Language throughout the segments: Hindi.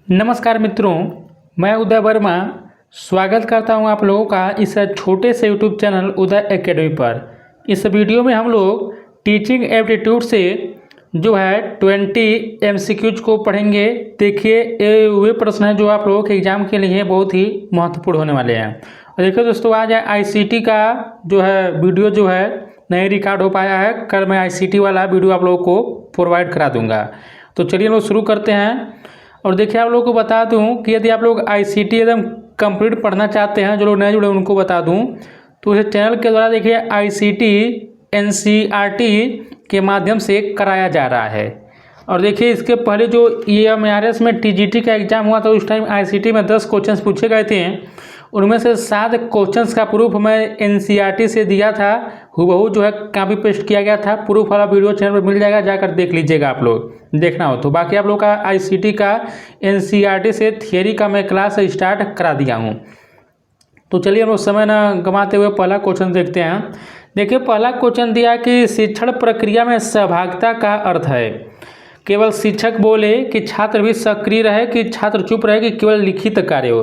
नमस्कार मित्रों, मैं उदय वर्मा स्वागत करता हूं आप लोगों का इस छोटे से यूट्यूब चैनल उदय एकेडमी पर। इस वीडियो में हम लोग टीचिंग एप्टीट्यूड से जो है 20 MCQs को पढ़ेंगे। देखिए ये वे प्रश्न हैं जो आप लोगों के एग्जाम के लिए बहुत ही महत्वपूर्ण होने वाले हैं। और देखिए दोस्तों, आज ICT का जो है वीडियो जो है नहीं रिकॉर्ड हो पाया है। कल मैं ICT वाला वीडियो आप लोगों को प्रोवाइड करा दूंगा। तो चलिए हम लोग शुरू करते हैं। और देखिए आप लोगों को बता दूं कि यदि आप लोग ICT एकदम कंप्लीट पढ़ना चाहते हैं, जो लोग नए जुड़े उनको बता दूं, तो इस चैनल के द्वारा देखिए ICT NCERT के माध्यम से कराया जा रहा है। और देखिए इसके पहले जो EMRS में TGT का एग्जाम हुआ था, उस टाइम ICT में 10 क्वेश्चंस पूछे गए थे। उनमें से 7 क्वेश्चंस का प्रूफ मैं NCERT से दिया था, हुबहू जो है कॉपी पेस्ट किया गया था। प्रूफ वाला वीडियो चैनल पर मिल जाएगा, जाकर देख लीजिएगा आप लोग, देखना हो तो। बाकी आप लोग का ICT का NCERT से थियरी का मैं क्लास स्टार्ट करा दिया हूँ। तो चलिए हम लोग समय ना गंवाते हुए पहला क्वेश्चन देखते हैं। देखिए पहला क्वेश्चन दिया कि शिक्षण प्रक्रिया में सहभागिता का अर्थ है केवल शिक्षक बोले कि छात्र भी सक्रिय रहे, कि छात्र चुप रहे, कि केवल लिखित कार्य हो।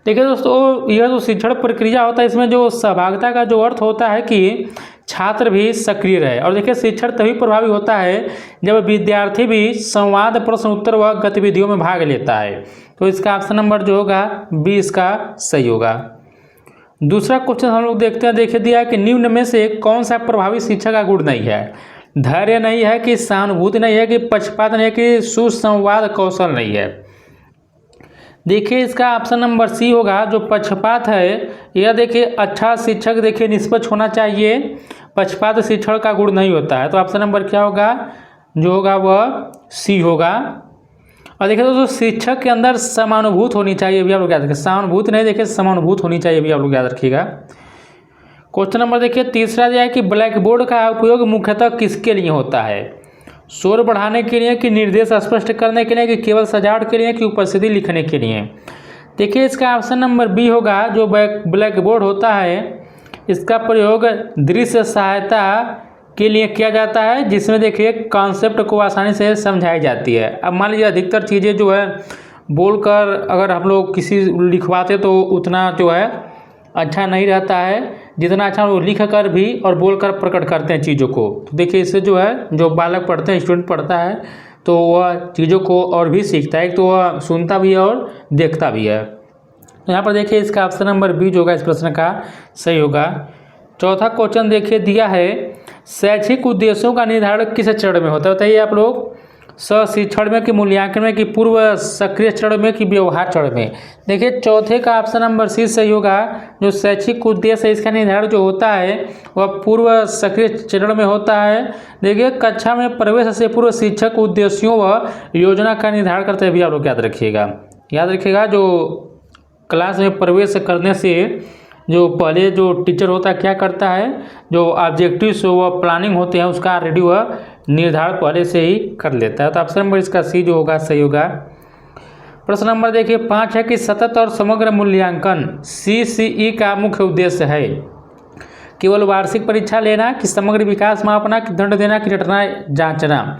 देखिए दोस्तों, यह जो शिक्षण प्रक्रिया होता है, इसमें जो सहभागिता का जो अर्थ होता है कि छात्र भी सक्रिय रहे। और देखिए शिक्षण तभी प्रभावी होता है जब विद्यार्थी भी संवाद, प्रश्न उत्तर व गतिविधियों में भाग लेता है। तो इसका ऑप्शन नंबर जो होगा बी इसका सही होगा। दूसरा क्वेश्चन हम लोग देखते हैं। देखिए दिया कि निम्न में से कौन सा प्रभावी शिक्षा का गुण नहीं है? धैर्य नहीं है, कि सहानुभूति नहीं है, कि पक्षपात नहीं है, कि सुसंवाद कौशल नहीं है। देखिए इसका ऑप्शन नंबर सी होगा, जो पक्षपात है। यह देखिए अच्छा शिक्षक देखिए निष्पक्ष होना चाहिए, पक्षपात शिक्षण का गुण नहीं होता है। तो ऑप्शन नंबर क्या होगा, जो होगा वह सी होगा। और देखिए दोस्तों, शिक्षक के अंदर समानुभूत होनी चाहिए, भी आप लोग याद रखिए। सहानुभूति नहीं, देखिए समानुभूत होनी चाहिए, भी आप लोग याद रखिएगा। क्वेश्चन नंबर देखिए तीसरा दिया है कि ब्लैक बोर्ड का उपयोग मुख्यतः किसके लिए होता है? शोर बढ़ाने के लिए, कि निर्देश स्पष्ट करने के लिए, कि केवल सजावट के लिए, कि उपस्थिति लिखने के लिए। देखिए इसका ऑप्शन नंबर बी होगा, जो ब्लैक बोर्ड होता है इसका प्रयोग दृश्य सहायता के लिए किया जाता है, जिसमें देखिए कॉन्सेप्ट को आसानी से समझाई जाती है। अब मान लीजिए अधिकतर चीज़ें जो है बोलकर अगर हम लोग किसी लिखवाते तो उतना जो है अच्छा नहीं रहता है, जितना अच्छा वो लिख कर भी और बोलकर प्रकट करते हैं चीज़ों को। तो देखिए इससे जो है जो बालक पढ़ते हैं, स्टूडेंट पढ़ता है, तो वह चीज़ों को और भी सीखता है, तो वह सुनता भी है और देखता भी है। तो यहाँ पर देखिए इसका ऑप्शन नंबर बी जो होगा इस प्रश्न का सही होगा। चौथा क्वेश्चन देखिए दिया है शैक्षिक उद्देश्यों का निर्धारण किस चरण में होता है? बताइए आप लोग, शिक्षण में, कि मूल्यांकन में, कि पूर्व सक्रिय चरण में, कि व्यवहार चरण में। देखिए चौथे का ऑप्शन नंबर सी सही होगा। जो शैक्षिक उद्देश्य है इसका निर्धारण जो होता है वह पूर्व सक्रिय चरण में होता है। देखिए कक्षा में प्रवेश से पूर्व शिक्षक उद्देश्यों व योजना का निर्धारण करते हुए भी आप लोग याद रखिएगा। याद रखिएगा, जो क्लास में प्रवेश करने से जो पहले जो टीचर होता है क्या करता है, जो ऑब्जेक्टिव्स व प्लानिंग होते हैं उसका ऑलरेडी वह निर्धारण पहले से ही कर लेता है। तो ऑप्शन नंबर इसका सी जो होगा सही होगा। प्रश्न नंबर देखिए 5 है कि सतत और समग्र मूल्यांकन CCE का मुख्य उद्देश्य है केवल वार्षिक परीक्षा लेना, कि समग्र विकास मापना, कि दंड देना, कि रटना जांचना।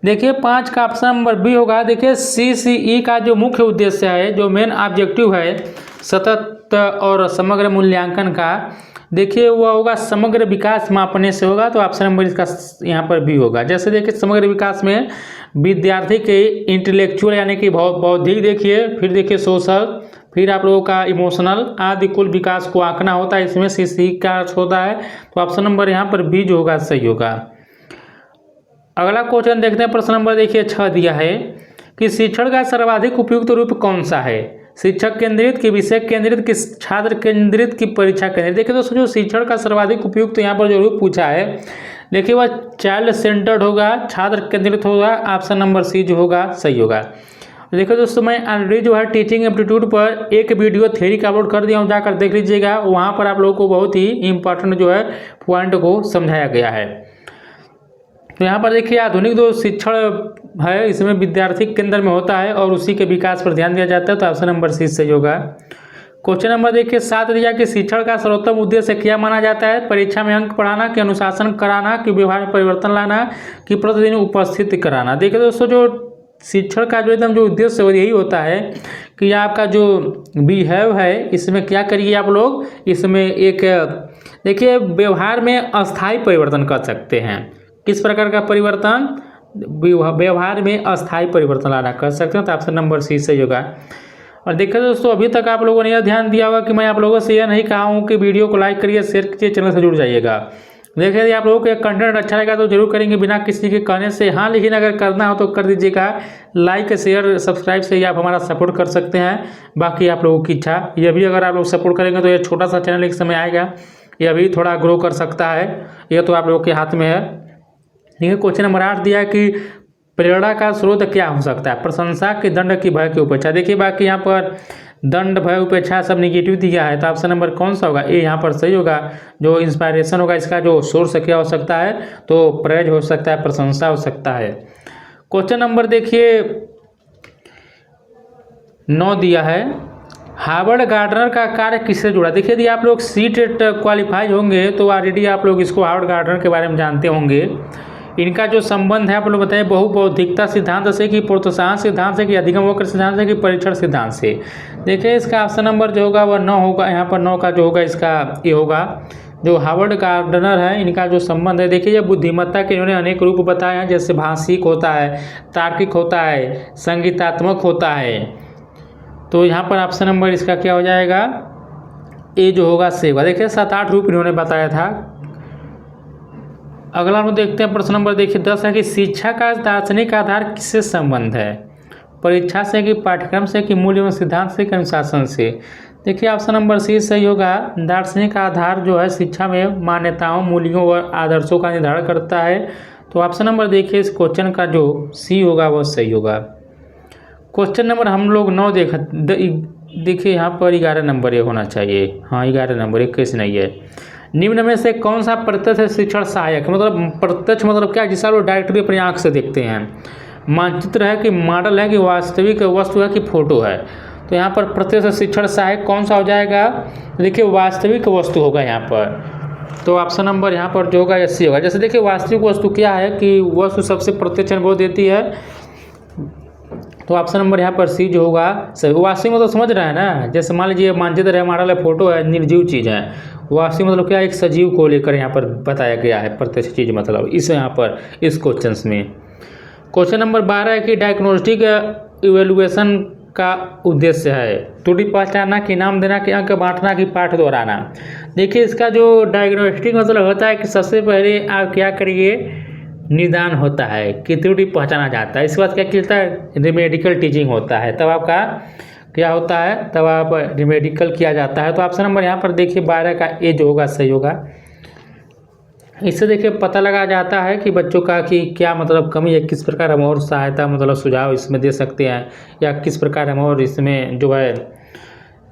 देखिए 5 का ऑप्शन नंबर बी होगा। देखिए CCE का जो मुख्य उद्देश्य है, जो मेन ऑब्जेक्टिव है सतत और समग्र मूल्यांकन का, देखिए वह होगा समग्र विकास मापने से होगा। तो ऑप्शन नंबर इसका यहाँ पर बी होगा। जैसे देखिए समग्र विकास में विद्यार्थी के इंटेलेक्चुअल यानी कि बौद्धिक देखिए, फिर देखिए सोशल, फिर आप लोगों का इमोशनल आदि कुल विकास को आंकना होता है, इसमें CCE का अर्थ होता है। तो ऑप्शन नंबर यहाँ पर बी जो होगा सही होगा। अगला क्वेश्चन देखते हैं। प्रश्न नंबर देखिए 6 दिया है कि शिक्षण का सर्वाधिक उपयुक्त रूप कौन सा है? शिक्षक केंद्रित, कि विषय केंद्रित, कि छात्र केंद्रित, कि परीक्षा केंद्रित। देखिए दोस्तों, जो शिक्षण का सर्वाधिक उपयुक्त यहाँ पर जो रूप पूछा है, देखिए वह चाइल्ड सेंटर्ड होगा, छात्र केंद्रित होगा। ऑप्शन नंबर सी जो होगा सही होगा। देखिए दोस्तों, मैं ऑलरेडी जो है टीचिंग एप्टीट्यूड पर एक वीडियो थ्योरी का अपलोड कर दिया हूँ, जाकर देख लीजिएगा। वहाँ पर आप लोगों को बहुत ही इंपॉर्टेंट जो है पॉइंट को समझाया गया है। तो यहाँ पर देखिए आधुनिक जो शिक्षण है इसमें विद्यार्थी केंद्र में होता है और उसी के विकास पर ध्यान दिया जाता है। तो ऑप्शन नंबर सी सही होगा। क्वेश्चन नंबर देखिए 7 दिया कि शिक्षण का सर्वोत्तम उद्देश्य क्या माना जाता है? परीक्षा में अंक पढ़ाना, कि अनुशासन कराना, कि व्यवहार में परिवर्तन लाना, कि प्रतिदिन उपस्थित कराना। देखिए दोस्तों, जो शिक्षण का जो एकदम जो उद्देश्य है यही होता है कि आपका जो बिहेव है इसमें क्या करिए आप लोग, इसमें एक देखिए व्यवहार में अस्थायी परिवर्तन कर सकते हैं। किस प्रकार का परिवर्तन? व्यवहार में अस्थायी परिवर्तन लाना कर सकते हैं। तो ऑप्शन नंबर सी सही होगा। और देखिए दोस्तों, अभी तक आप लोगों ने यह ध्यान दिया होगा कि मैं आप लोगों से यह नहीं कहा हूँ कि वीडियो को लाइक करिए, शेयर कीजिए, चैनल से जुड़ जाइएगा। देखिए यदि आप लोगों को कंटेंट अच्छा लगा तो जरूर करेंगे बिना किसी के कहने से। हाँ, लेकिन अगर करना हो तो कर दीजिएगा। लाइक शेयर सब्सक्राइब से ही आप हमारा सपोर्ट कर सकते हैं। बाकी आप लोगों की इच्छा। ये भी अगर आप लोग सपोर्ट करेंगे तो ये छोटा सा चैनल एक समय आएगा, यह भी थोड़ा ग्रो कर सकता है। यह तो आप लोगों के हाथ में है। देखिए क्वेश्चन नंबर 8 दिया है कि प्रेरणा का स्रोत क्या हो सकता है? प्रशंसा की, दंड की, भय की, उपेक्षा। देखिए बाकी यहाँ पर दंड, भय, उपेक्षा सब निगेटिव दिया है। तो ऑप्शन नंबर कौन सा होगा? ए यहाँ पर सही होगा। जो इंस्पायरेशन होगा इसका जो सोर्स क्या हो सकता है? तो प्रेज हो सकता है, प्रशंसा हो सकता है। क्वेश्चन नंबर देखिए 9 दिया है, हार्वर्ड गार्डनर का कार्य किससे जुड़ा? देखिए यदि आप लोग सीटेट क्वालिफाई होंगे तो ऑलरेडी आप लोग इसको हार्वर्ड गार्डनर के बारे में जानते होंगे। इनका जो संबंध है आप लोग बताएं, बहुबौद्धिकता सिद्धांत से कि प्रोत्साहन सिद्धांत से कि अधिगम वक्र सिद्धांत से कि परीक्षण सिद्धांत से। देखिए इसका ऑप्शन नंबर जो होगा वह 9 होगा। यहाँ पर 9 का जो होगा इसका ये होगा। जो हार्वर्ड गार्डनर है इनका जो संबंध है, देखिए ये बुद्धिमत्ता के इन्होंने अनेक रूप बताए हैं, जैसे भाषिक होता है, तार्किक होता है, संगीतात्मक होता है। तो यहाँ पर ऑप्शन नंबर इसका क्या हो जाएगा? ए जो होगा से होगा। देखिए 7-8 रूप इन्होंने बताया था। अगला हम देखते हैं प्रश्न नंबर देखिए 10 है कि शिक्षा का दार्शनिक आधार किससे संबंध है? परीक्षा से कि पाठ्यक्रम से कि मूल्य एवं सिद्धांत से कि अनुशासन से। देखिए ऑप्शन नंबर सी सही होगा। दार्शनिक आधार जो है शिक्षा में मान्यताओं, मूल्यों व आदर्शों का निर्धारण करता है। तो ऑप्शन नंबर देखिए इस क्वेश्चन का जो सी होगा वह सही होगा। क्वेश्चन नंबर हम लोग 9 देखिए यहाँ पर 11 नंबर ये होना चाहिए। हाँ 11 नंबर, 21 नहीं है। निम्न में से कौन सा प्रत्यक्ष शिक्षण सहायक, मतलब प्रत्यक्ष मतलब क्या, जिसे लोग डायरेक्टली अपनी आंख से देखते हैं? मानचित्र है कि मॉडल है कि वास्तविक वस्तु है कि फोटो है? तो यहाँ पर प्रत्यक्ष शिक्षण सहायक कौन सा हो जाएगा? देखिए वास्तविक वस्तु होगा यहाँ पर। तो ऑप्शन नंबर यहाँ पर जो होगा एस होगा। जैसे देखिए वास्तविक वस्तु क्या है कि वस्तु सबसे प्रत्यक्ष अनुभव देती है। तो ऑप्शन नंबर यहाँ पर सी जो होगा सही। वास्तविक मतलब समझ रहे हैं ना, जैसे मान लीजिए मानचित्र है, मॉडल है, फोटो है, निर्जीव चीज़ है। वास्तविक मतलब क्या, एक सजीव को लेकर यहाँ पर बताया गया है प्रत्यक्ष चीज़, मतलब इस यहाँ पर इस क्वेश्चन में। क्वेश्चन नंबर 12 है कि डायग्नोस्टिक इवेल्युएशन का उद्देश्य है त्रुटि पहचानना कि नाम देना कि अंक बांटना कि पाठ दोहराना। देखिए इसका जो डायग्नोस्टिक मतलब होता है कि सबसे पहले आप क्या करिए, निदान होता है कि त्रुटि पहचाना जाता है। इसके बाद क्या कहता है, रिमेडिकल टीचिंग होता है, तब आपका क्या होता है, तब आप रिमेडिकल किया जाता है। तो ऑप्शन नंबर यहाँ पर देखिए 12 का ए जो होगा सही होगा। इससे देखिए पता लगा जाता है कि बच्चों का कि क्या मतलब कमी है, किस प्रकार हम और सहायता मतलब सुझाव इसमें दे सकते हैं, या किस प्रकार हम और इसमें जो है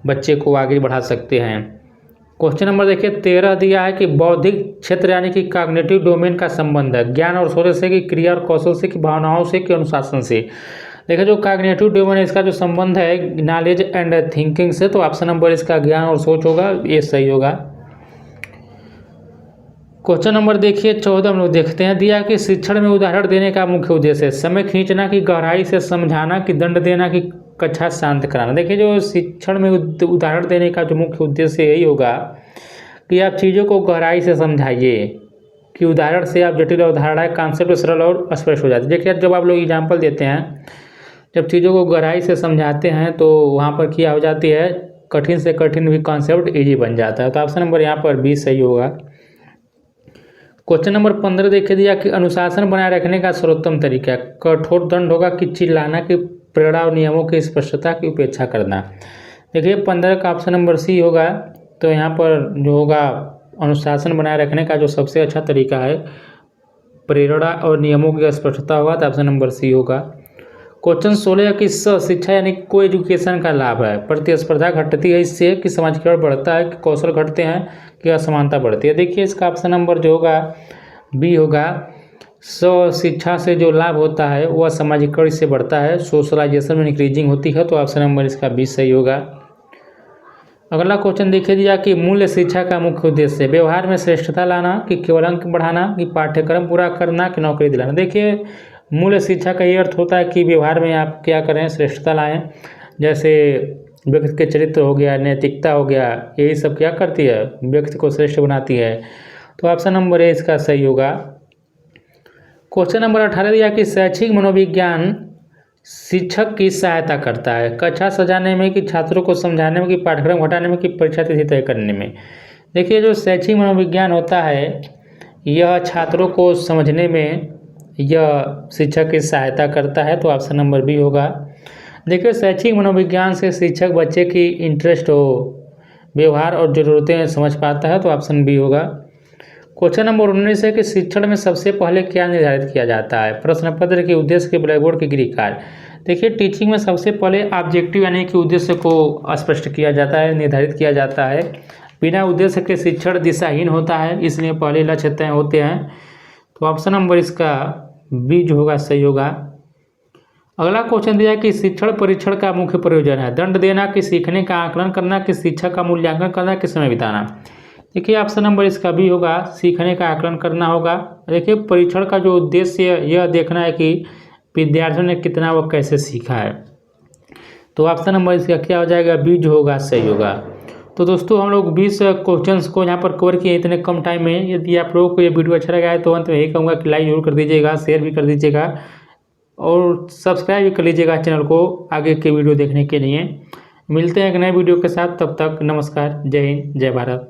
बच्चे को आगे बढ़ा सकते हैं। क्वेश्चन नंबर देखिए 13 दिया है कि बौद्धिक क्षेत्र यानी कि कॉग्निटिव डोमेन का संबंध है ज्ञान और सोच से कि क्रिया और कौशल से कि भावनाओं से कि अनुशासन से। देखिए जो कॉग्निटिव डोमेन है इसका जो संबंध है नॉलेज एंड थिंकिंग से। तो ऑप्शन नंबर इसका ज्ञान और सोच होगा, ये सही होगा। क्वेश्चन नंबर देखिए 14 हम लोग देखते हैं। दिया कि शिक्षण में उदाहरण देने का मुख्य उद्देश्य है समय खींचना कि गहराई से समझाना कि दंड देना कि कक्षा शांत कराना। देखिए जो शिक्षण में उदाहरण देने का जो मुख्य उद्देश्य यही होगा कि आप चीज़ों को गहराई से समझाइए, कि उदाहरण से आप जटिल अवधारणाएं कॉन्सेप्ट सरल और स्पष्ट हो जाती है। देखिए जब आप लोग एग्जाम्पल देते हैं, जब चीज़ों को गहराई से समझाते हैं तो वहाँ पर क्या हो जाती है, कठिन से कठिन भी कॉन्सेप्ट ईजी बन जाता है। तो ऑप्शन नंबर यहाँ पर बी सही होगा। क्वेश्चन नंबर 15 देखिए दिया कि अनुशासन बनाए रखने का सर्वोत्तम तरीका कठोर दंड होगा कि चिल्लाना कि प्रेरणा और नियमों की स्पष्टता की उपेक्षा करना। देखिए 15 का ऑप्शन नंबर सी होगा। तो यहाँ पर जो होगा अनुशासन बनाए रखने का जो सबसे अच्छा तरीका है प्रेरणा और नियमों की स्पष्टता होगा। तो ऑप्शन नंबर सी होगा। क्वेश्चन 16 की शिक्षा यानी को एजुकेशन का लाभ है प्रतिस्पर्धा घटती है इससे कि समाजीकरण बढ़ता है कि कौशल घटते हैं कि असमानता बढ़ती है। देखिए इसका ऑप्शन नंबर जो होगा बी होगा। शिक्षा से जो लाभ होता है वह सामाजिकरण से बढ़ता है, सोशलाइजेशन में इंक्रीजिंग होती है। तो ऑप्शन नंबर इसका बी सही होगा। अगला क्वेश्चन देखिए दिया कि मूल्य शिक्षा का मुख्य उद्देश्य व्यवहार में श्रेष्ठता लाना कि केवल अंक बढ़ाना कि पाठ्यक्रम पूरा करना कि नौकरी दिलाना। देखिए मूल्य शिक्षा का ये अर्थ होता है कि व्यवहार में आप क्या करें, श्रेष्ठता लाएं। जैसे व्यक्ति के चरित्र हो गया, नैतिकता हो गया, यही सब क्या करती है, व्यक्ति को श्रेष्ठ बनाती है। तो ऑप्शन नंबर ए इसका सही होगा। क्वेश्चन नंबर 18 दिया कि शैक्षिक मनोविज्ञान शिक्षक की सहायता करता है कक्षा सजाने में, कि छात्रों को समझाने में, कि पाठ्यक्रम घटाने में, कि परीक्षा तिथि तय करने में। देखिए, जो शैक्षिक मनोविज्ञान होता है यह छात्रों को समझने में यह शिक्षक की सहायता करता है। तो ऑप्शन नंबर बी होगा। देखिए, शैक्षिक मनोविज्ञान से शिक्षक बच्चे की इंटरेस्ट हो, व्यवहार और ज़रूरतें समझ पाता है। तो ऑप्शन बी होगा। क्वेश्चन नंबर 19 है कि शिक्षण में सबसे पहले क्या निर्धारित किया जाता है, प्रश्न पत्र के उद्देश्य के ब्लैक बोर्ड के गृह कार्य। देखिए, टीचिंग में सबसे पहले ऑब्जेक्टिव यानी कि उद्देश्य को स्पष्ट किया जाता है, निर्धारित किया जाता है। बिना उद्देश्य के शिक्षण दिशाहीन होता है, इसलिए पहले लक्ष्य तय होते हैं। तो ऑप्शन नंबर इसका बी जो होगा सही होगा। अगला क्वेश्चन दिया है कि शिक्षण परीक्षण का मुख्य प्रयोजन है दंड देना, कि सीखने का आकलन करना, कि शिक्षा का मूल्यांकन करना, कि समय बिताना। देखिए, ऑप्शन नंबर इसका भी होगा, सीखने का आकलन करना होगा। देखिए, परीक्षण का जो उद्देश्य यह देखना है कि विद्यार्थियों ने कितना व कैसे सीखा है। तो ऑप्शन नंबर इसका क्या हो जाएगा, बी जो होगा सही होगा। तो दोस्तों, हम लोग 20 क्वेश्चंस को यहाँ पर कवर किए इतने कम टाइम में। यदि आप लोगों को ये वीडियो अच्छा लगा है तो अंत में यही कहूँगा कि लाइक जरूर कर दीजिएगा, शेयर भी कर दीजिएगा और सब्सक्राइब भी कर लीजिएगा चैनल को आगे के वीडियो देखने के लिए। मिलते हैं एक नए वीडियो के साथ, तब तक नमस्कार, जय हिंद, जय भारत।